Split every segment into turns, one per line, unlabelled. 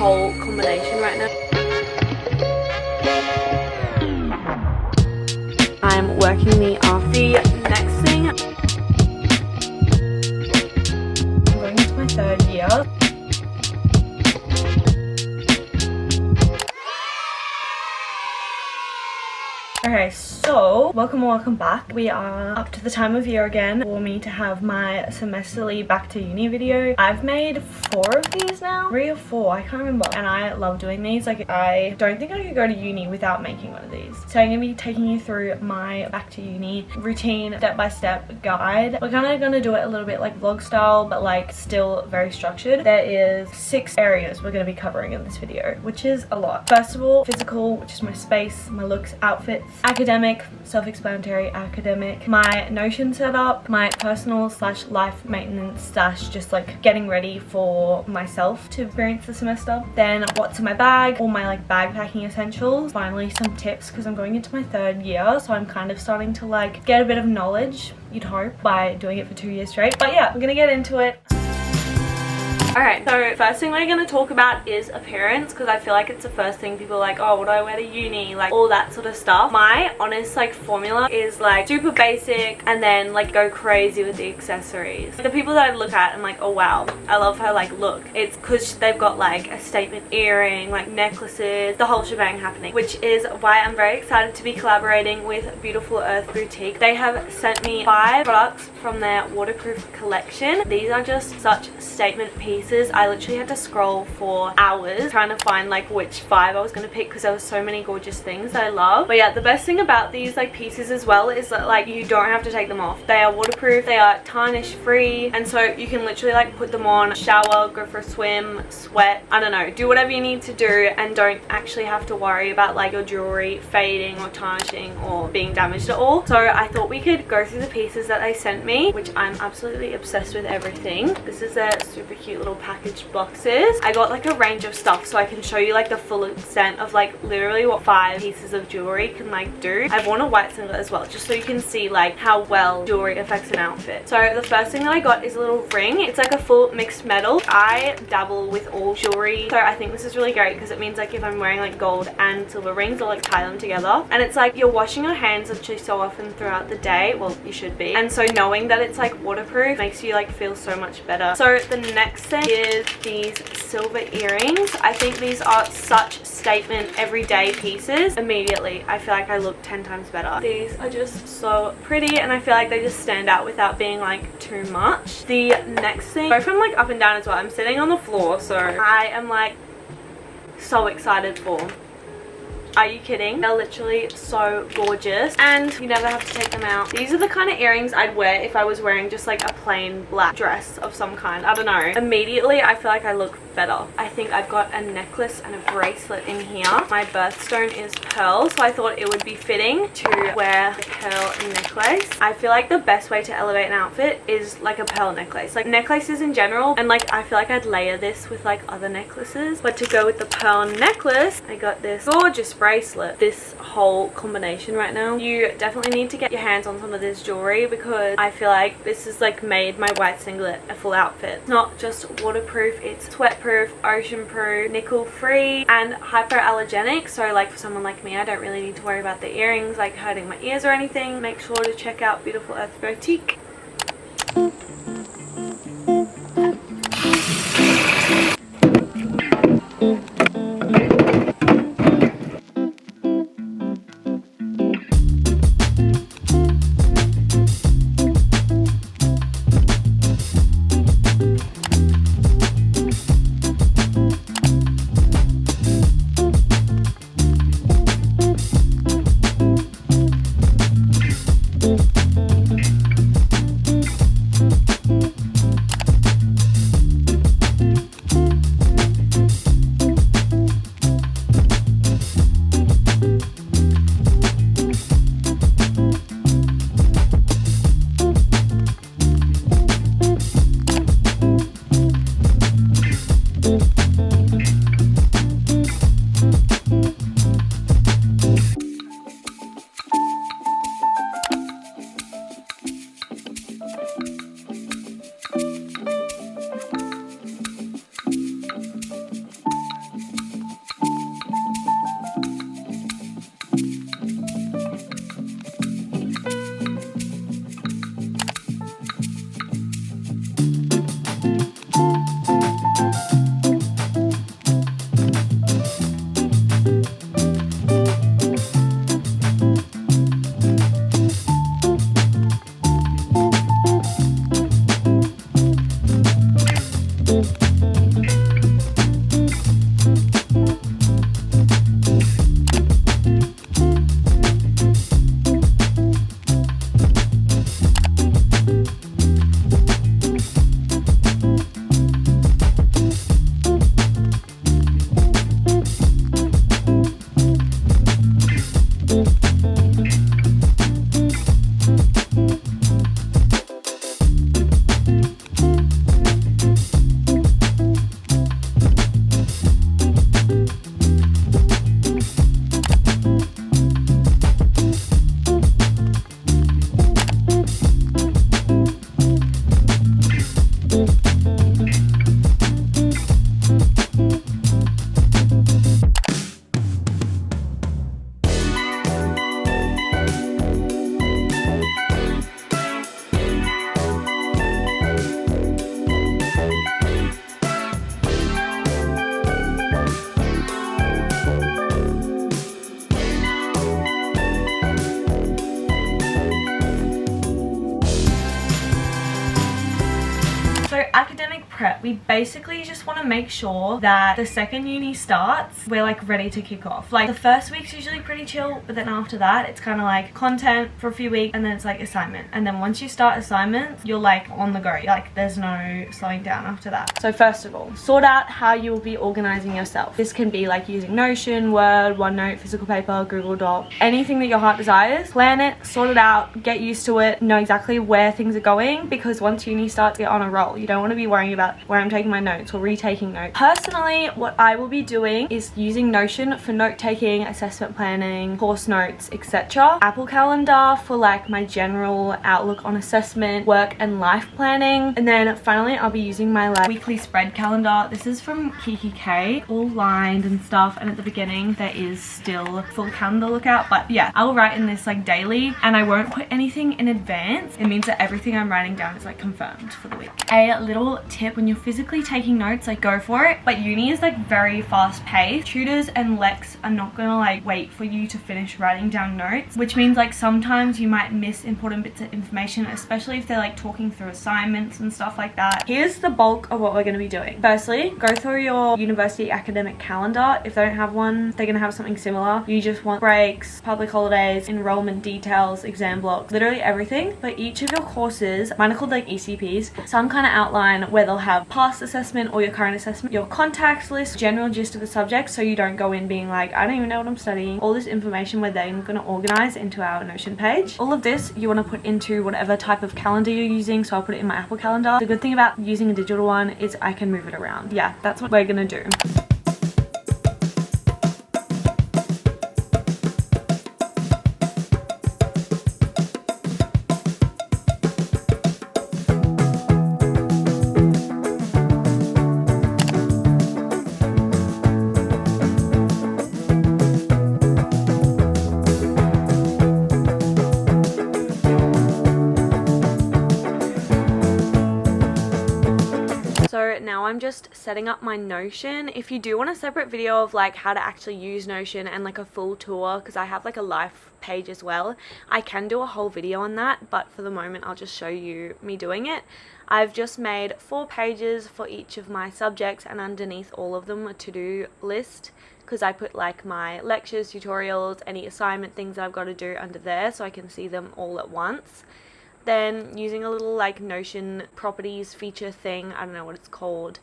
whole combination right now. I'm working me off. The next thing, I'm going into my third year. Okay, so welcome back. We are up to the time of year again for me to have my semesterly back to uni video. I've made 4 of these now, 3 or 4, I can't remember, and I love doing these. Like, I don't think I could go to uni without making one of these. So I'm gonna be taking you through my back to uni routine, step-by-step guide. We're kind of gonna do it a little bit like vlog style, but like still very structured. There is 6 areas we're gonna be covering in this video, which is a lot. First of all, physical, which is my space, my looks, outfits. Academic, self-explanatory academic, my Notion setup, my personal / life maintenance / just like getting ready for myself to experience the semester. Then what's in my bag, all my like bag packing essentials. Finally some tips, because I'm going into my 3rd year, so I'm kind of starting to like get a bit of knowledge, you'd hope, by doing it for 2 years straight. But yeah, we're gonna get into it. Alright, so first thing we're going to talk about is appearance, because I feel like it's the first thing people are like, oh, what do I wear to uni, like all that sort of stuff. My honest like formula is like super basic and then like go crazy with the accessories. The people that I look at, I'm like, oh wow, I love her like look. It's because they've got like a statement earring, like necklaces, the whole shebang happening, which is why I'm very excited to be collaborating with Beautiful Earth Boutique. They have sent me 5 products from their waterproof collection. These are just such statement pieces. I literally had to scroll for hours trying to find like which 5 I was going to pick, because there were so many gorgeous things that I love. But yeah, the best thing about these like pieces as well is that like you don't have to take them off. They are waterproof, they are tarnish free, and so you can literally like put them on, shower, go for a swim, sweat, I don't know, do whatever you need to do, and don't actually have to worry about like your jewelry fading or tarnishing or being damaged at all. So I thought we could go through the pieces that they sent me, which I'm absolutely obsessed with everything. This is their super cute little packaged boxes. I got like a range of stuff so I can show you like the full extent of like literally what 5 pieces of jewelry can like do. I've worn a white singlet as well, just so you can see like how well jewelry affects an outfit. So the first thing that I got is a little ring. It's like a full mixed metal. I dabble with all jewelry, so I think this is really great because it means like if I'm wearing like gold and silver rings, I'll like tie them together, and it's like you're washing your hands literally so often throughout the day. Well, you should be, and so knowing that it's like waterproof makes you like feel so much better. So the next thing is these silver earrings. I think these are such statement everyday pieces. Immediately I feel like I look 10 times better. These are just so pretty, and I feel like they just stand out without being like too much. The next thing, go from like up and down as well. I'm sitting on the floor, so I am like so excited for. Are you kidding? They're literally so gorgeous, and you never have to take them out. These are the kind of earrings I'd wear if I was wearing just like a plain black dress of some kind. I don't know. Immediately I feel like I look better. I think I've got a necklace and a bracelet in here. My birthstone is pearl, so I thought it would be fitting to wear a pearl necklace. I feel like the best way to elevate an outfit is like a pearl necklace. Like necklaces in general, and like I feel like I'd layer this with like other necklaces, but to go with the pearl necklace, I got this gorgeous bracelet. This whole combination right now, you definitely need to get your hands on some of this jewelry, because I feel like this has like made my white singlet a full outfit. It's not just waterproof, it's sweatproof, ocean proof, nickel free, and hypoallergenic. So like for someone like me, I don't really need to worry about the earrings like hurting my ears or anything. Make sure to check out Beautiful Earth Boutique. So academic prep, we basically just want to make sure that the second uni starts, we're like ready to kick off. Like the first week's usually pretty chill, but then after that it's kind of like content for a few weeks, and then it's like assignment, and then once you start assignments you're like on the go, like there's no slowing down after that. So first of all, sort out how you will be organizing yourself. This can be like using Notion, Word, OneNote, physical paper, Google Doc, anything that your heart desires. Plan it, sort it out, get used to it, know exactly where things are going, because once uni starts, get on a roll. You don't want to be worrying about where I'm taking my notes or retaking notes. Personally, what I will be doing is using Notion for note taking, assessment planning, course notes, etc. Apple Calendar for like my general outlook on assessment, work and life planning. And then finally I'll be using my like weekly spread calendar. This is from Kiki K, all lined and stuff, and at the beginning there is still full calendar lookout. But yeah, I'll write in this like daily, and I won't put anything in advance. It means that everything I'm writing down is like confirmed for the week. A little tip, when you're physically taking notes, like go for it, but uni is like very fast paced. Tutors and Lex are not gonna like wait for you to finish writing down notes, which means like sometimes you might miss important bits of information, especially if they're like talking through assignments and stuff like that. Here's the bulk of what we're going to be doing. Firstly, go through your university academic calendar. If they don't have one, they're going to have something similar. You just want breaks, public holidays, enrollment details, exam blocks, literally everything. But each of your courses, mine are called like ECPs, some kind of outline where they'll have past assessment or your current assessment, your contacts list, general gist of the subject, so you don't go in being like, I don't even know what I'm studying. All this information we're then going to organize into our Notion page. All of this you want to put into whatever type of calendar you're using, so I'll put it in my Apple Calendar. The good thing about using a digital one is I can move it around. Yeah, that's what we're gonna do. So now I'm just setting up my Notion. If you do want a separate video of like how to actually use Notion and like a full tour, because I have like a life page as well, I can do a whole video on that, but for the moment I'll just show you me doing it. I've just made 4 pages for each of my subjects, and underneath all of them a to-do list, because I put like my lectures, tutorials, any assignment things I've got to do under there so I can see them all at once. Then using a little like Notion properties feature thing, I don't know what it's called,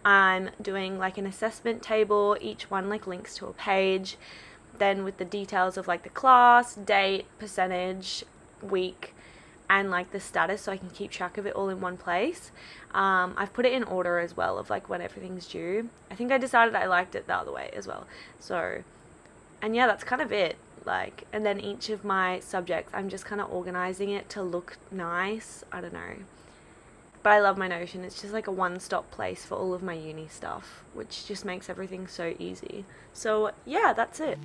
I'm doing like an assessment table. Each one like links to a page, then with the details of like the class, date, percentage, week, and like the status, so I can keep track of it all in one place. I've put it in order as well of like when everything's due. I think I decided I liked it the other way as well. So, and yeah, that's kind of it. Like, and then each of my subjects I'm just kind of organizing it to look nice. I don't know, but I love my Notion. It's just like a one-stop place for all of my uni stuff, which just makes everything so easy. So yeah, that's it.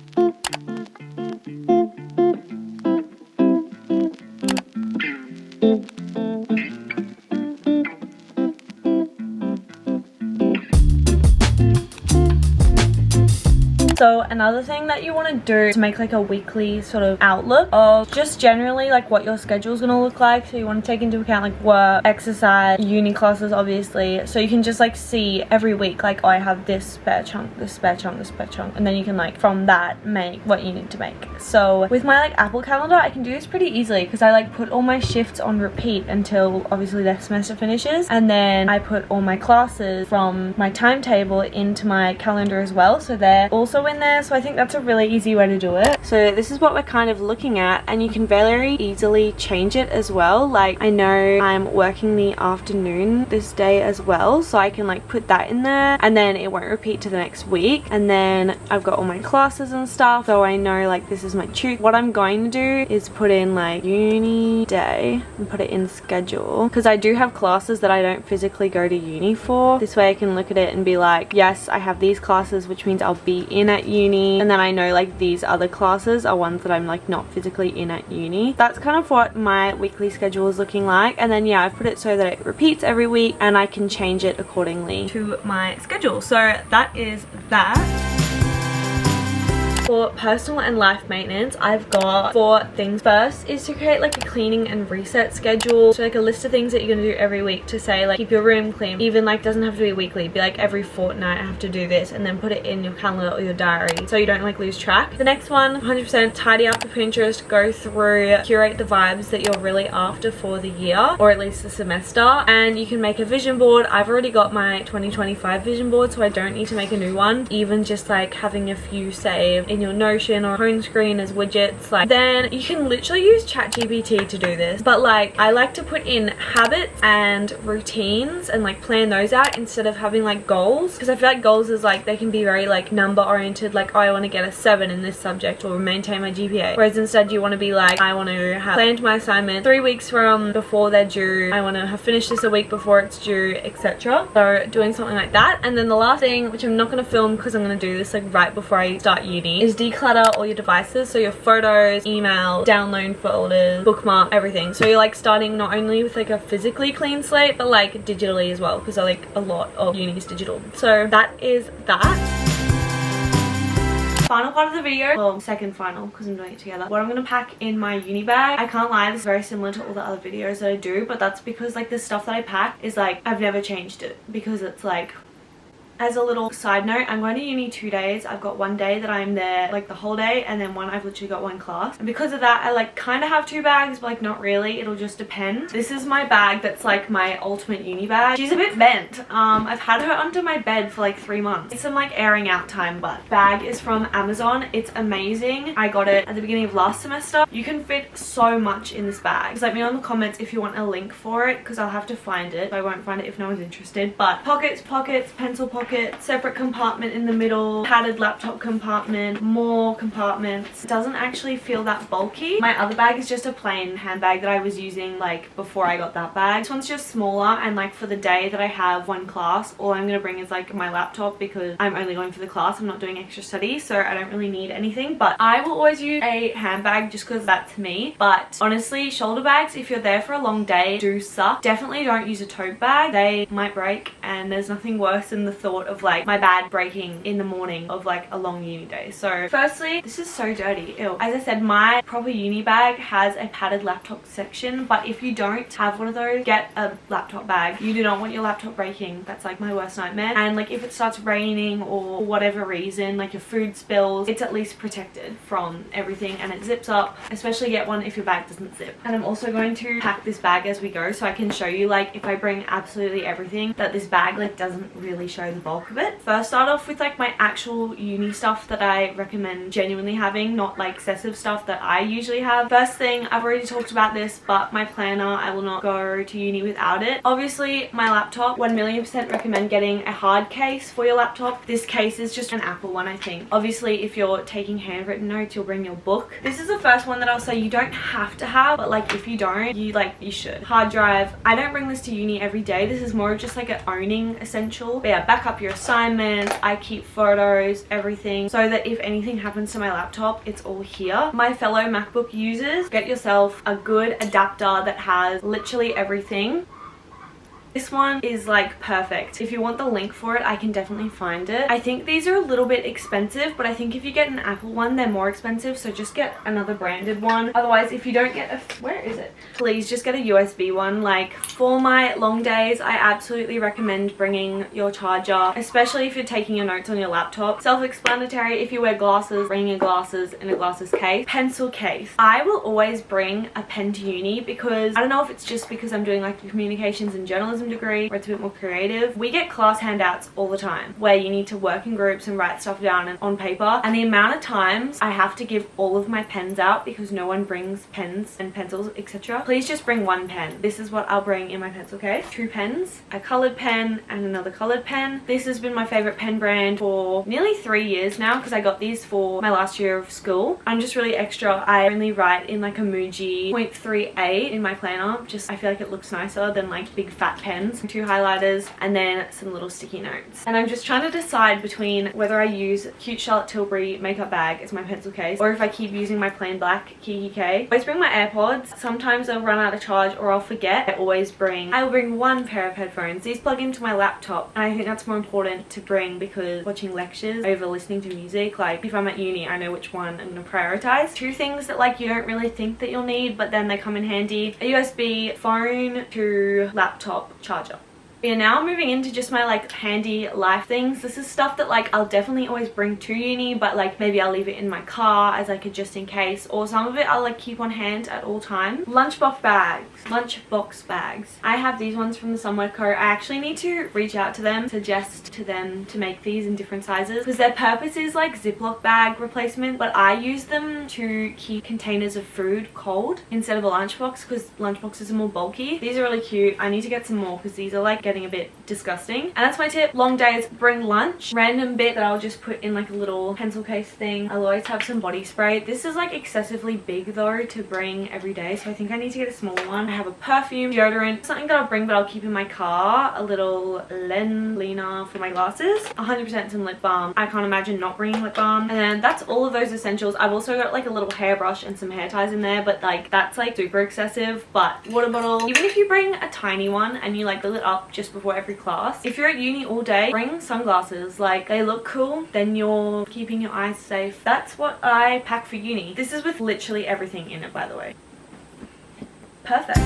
So another thing that you want to do is make like a weekly sort of outlook of just generally like what your schedule is going to look like. So you want to take into account like work, exercise, uni classes obviously, so you can just like see every week like, oh, I have this spare chunk, this spare chunk, this spare chunk, and then you can like from that make what you need to make. So with my like Apple Calendar I can do this pretty easily, because I like put all my shifts on repeat until obviously the semester finishes, and then I put all my classes from my timetable into my calendar as well, so they're also in there. So I think that's a really easy way to do it. So this is what we're kind of looking at, and you can very easily change it as well. Like I know I'm working the afternoon this day as well, so I can like put that in there, and then it won't repeat to the next week. And then I've got all my classes and stuff, so I know like this is my tutor. What I'm going to do is put in like uni day and put it in schedule, because I do have classes that I don't physically go to uni for. This way I can look at it and be like, yes, I have these classes, which means I'll be in at uni, and then I know like these other classes are ones that I'm like not physically in at uni. That's kind of what my weekly schedule is looking like. And then yeah, I've put it so that it repeats every week and I can change it accordingly to my schedule. So that is that. For personal and life maintenance, I've got 4 things. First is to create like a cleaning and reset schedule. So like a list of things that you're gonna do every week to say like keep your room clean. Even like doesn't have to be weekly, be like every fortnight I have to do this, and then put it in your calendar or your diary so you don't like lose track. The next one, 100% tidy up the Pinterest, go through, curate the vibes that you're really after for the year or at least the semester, and you can make a vision board. I've already got my 2025 vision board, so I don't need to make a new one. Even just like having a few saved in your Notion or home screen as widgets, like then you can literally use ChatGPT to do this, but like I like to put in habits and routines and like plan those out instead of having like goals, because I feel like goals is like they can be very like number oriented, like oh, I want to get a 7 in this subject or maintain my GPA, whereas instead you want to be like I want to have planned my assignment 3 weeks from before they're due, I want to have finished this a week before it's due, etc. So doing something like that. And then the last thing, which I'm not going to film because I'm going to do this like right before I start uni, is declutter all your devices, so your photos, email, download folders, bookmark, everything. So you're like starting not only with like a physically clean slate but like digitally as well, because like a lot of uni is digital. So that is that. Final part of the video, well, second final because I'm doing it together, what I'm gonna pack in my uni bag. I can't lie, this is very similar to all the other videos that I do, but that's because like the stuff that I pack is like I've never changed it, because it's like, as a little side note, I'm going to uni 2 days. I've got 1 day that I'm there like the whole day, and then I've literally got 1 class, and because of that I like kind of have 2 bags, but like not really, it'll just depend. This is my bag that's like my ultimate uni bag. She's a bit bent. I've had her under my bed for like 3 months. It's some like airing out time, but bag is from Amazon. It's amazing. I got it at the beginning of last semester. You can fit so much in this bag. Just let me know in the comments if you want a link for it, because I'll have to find it. I won't find it if no one's interested. But pockets, pencil pockets, separate compartment in the middle, padded laptop compartment, more compartments. It doesn't actually feel that bulky. My other bag is just a plain handbag that I was using like before I got that bag. This one's just smaller, and like for the day that I have 1 class, all I'm gonna bring is like my laptop, because I'm only going for the class. I'm not doing extra study, so I don't really need anything. But I will always use a handbag just because that's me. But honestly, shoulder bags, if you're there for a long day, do suck. Definitely don't use a tote bag. They might break, and there's nothing worse than the thought of like my bag breaking in the morning of like a long uni day. So firstly, this is so dirty. Ew. As I said, my proper uni bag has a padded laptop section, but if you don't have one of those, get a laptop bag. You do not want your laptop breaking. That's like my worst nightmare. And like if it starts raining or for whatever reason, like your food spills, it's at least protected from everything, and it zips up. Especially get one if your bag doesn't zip. And I'm also going to pack this bag as we go, so I can show you like if I bring absolutely everything, that this bag like doesn't really show the bulk of it. First, start off with like my actual uni stuff that I recommend genuinely having, not like excessive stuff that I usually have. First thing, I've already talked about this, but my planner, I will not go to uni without it. Obviously my laptop, 1,000,000% recommend getting a hard case for your laptop. This case is just an Apple one, I think. Obviously if you're taking handwritten notes, you'll bring your book. This is the first one that I'll say you don't have to have, but like if you don't, you should. Hard drive, I don't bring this to uni every day. This is more just like an owning essential. But yeah, back up your assignments. I keep photos, everything, so that if anything happens to my laptop, it's all here. My fellow MacBook users, get yourself a good adapter that has literally everything. This one is like perfect. If you want the link for it, I can definitely find it. I think these are a little bit expensive, but I think if you get an Apple one, they're more expensive, so just get another branded one. Otherwise, if you don't get where is it? Please just get a USB one. Like for my long days, I absolutely recommend bringing your charger, especially if you're taking your notes on your laptop. Self-explanatory. If you wear glasses, bring your glasses in a glasses case. Pencil case. I will always bring a pen to uni, because I don't know if it's just because I'm doing like communications and journalism degree where it's a bit more creative. We get class handouts all the time where you need to work in groups and write stuff down and on paper, and the amount of times I have to give all of my pens out because no one brings pens and pencils, etc. Please just bring 1 pen. This is what I'll bring in my pencil case. 2 pens, a colored pen and another colored pen. This has been my favorite pen brand for nearly 3 years now, because I got these for my last year of school. I'm just really extra. I only write in like a Muji 0.38 in my planner. Just I feel like it looks nicer than like big fat pen pens, 2 highlighters, and then some little sticky notes. And I'm just trying to decide between whether I use cute Charlotte Tilbury makeup bag as my pencil case or if I keep using my plain black Kiki K. I always bring my AirPods. Sometimes they'll run out of charge or I'll forget. I will bring one pair of headphones. These plug into my laptop, and I think that's more important to bring because watching lectures over listening to music, like if I'm at uni, I know which one I'm going to prioritize. 2 things that like you don't really think that you'll need, but then they come in handy: a USB phone to laptop charger. We are now moving into just my like handy life things. This is stuff that like I'll definitely always bring to uni, but like maybe I'll leave it in my car as like a just in case, or some of it I'll like keep on hand at all times. Lunchbox bags. I have these ones from the Somewhere Co. I actually need to reach out to them, suggest to them to make these in different sizes because their purpose is like Ziploc bag replacement, but I use them to keep containers of food cold instead of a lunchbox because lunchboxes are more bulky. These are really cute. I need to get some more because these are like getting a bit disgusting. And that's my tip. Long days, bring lunch. Random bit that I'll just put in like a little pencil case thing. I'll always have some body spray. This is like excessively big though to bring every day, so I think I need to get a smaller one. I have a perfume, deodorant, something that I'll bring but I'll keep in my car, a little lens cleaner for my glasses, 100% some lip balm. I can't imagine not bringing lip balm. And then that's all of those essentials. I've also got like a little hairbrush and some hair ties in there, but like that's like super excessive. But water bottle, even if you bring a tiny one and you like fill it up just before every class. If you're at uni all day, bring sunglasses. Like, they look cool, then you're keeping your eyes safe. That's what I pack for uni. This is with literally everything in it, by the way. Perfect.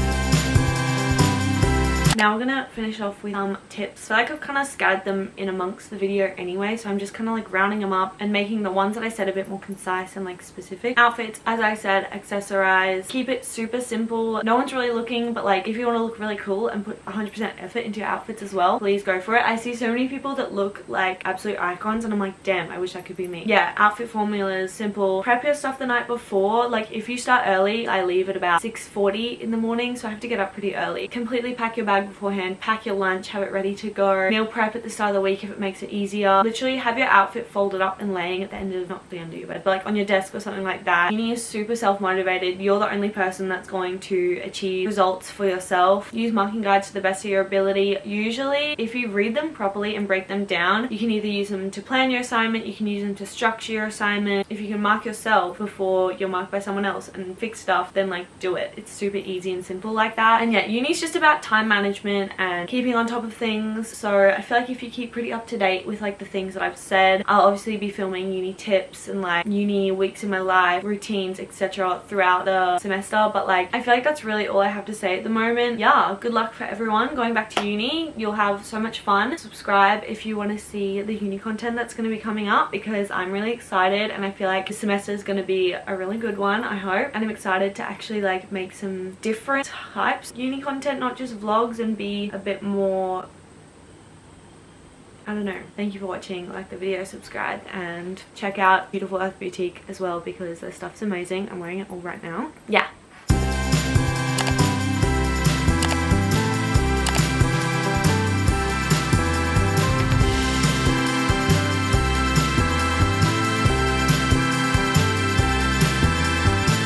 Now we're gonna finish off with some tips. So like I've kind of scattered them in amongst the video anyway, so I'm just kind of like rounding them up and making the ones that I said a bit more concise and like specific. Outfits, as I said, accessorize, keep it super simple. No one's really looking, but like if you want to look really cool and put 100% effort into your outfits as well, please go for it. I see so many people that look like absolute icons and I'm like, damn, I wish that could be me. Yeah, outfit formulas, simple. Prep your stuff the night before. Like if you start early, I leave at about 6:40 in the morning, so I have to get up pretty early. Completely pack your bag beforehand, pack your lunch, have it ready to go, meal prep at the start of the week if it makes it easier. Literally have your outfit folded up and laying at the end of, not the end of your bed, but like on your desk or something like that. Uni is super self-motivated. You're the only person that's going to achieve results for yourself. Use marking guides to the best of your ability. Usually if you read them properly and break them down, you can either use them to plan your assignment, you can use them to structure your assignment. If you can mark yourself before you're marked by someone else and fix stuff, then like do it. It's super easy and simple like that. And yeah, uni's just about time management and keeping on top of things. So I feel like if you keep pretty up to date with like the things that I've said, I'll obviously be filming uni tips and like uni weeks in my life, routines, etc. throughout the semester, but like I feel like that's really all I have to say at the moment. Yeah, good luck for everyone going back to uni. You'll have so much fun. Subscribe if you want to see the uni content that's going to be coming up because I'm really excited and I feel like the semester is going to be a really good one, I hope. And I'm excited to actually like make some different types of uni content, not just vlogs, and be a bit more, I don't know. Thank you for watching. Like the video, subscribe, and check out Beautiful Earth Boutique as well because their stuff's amazing. I'm wearing it all right now. Yeah,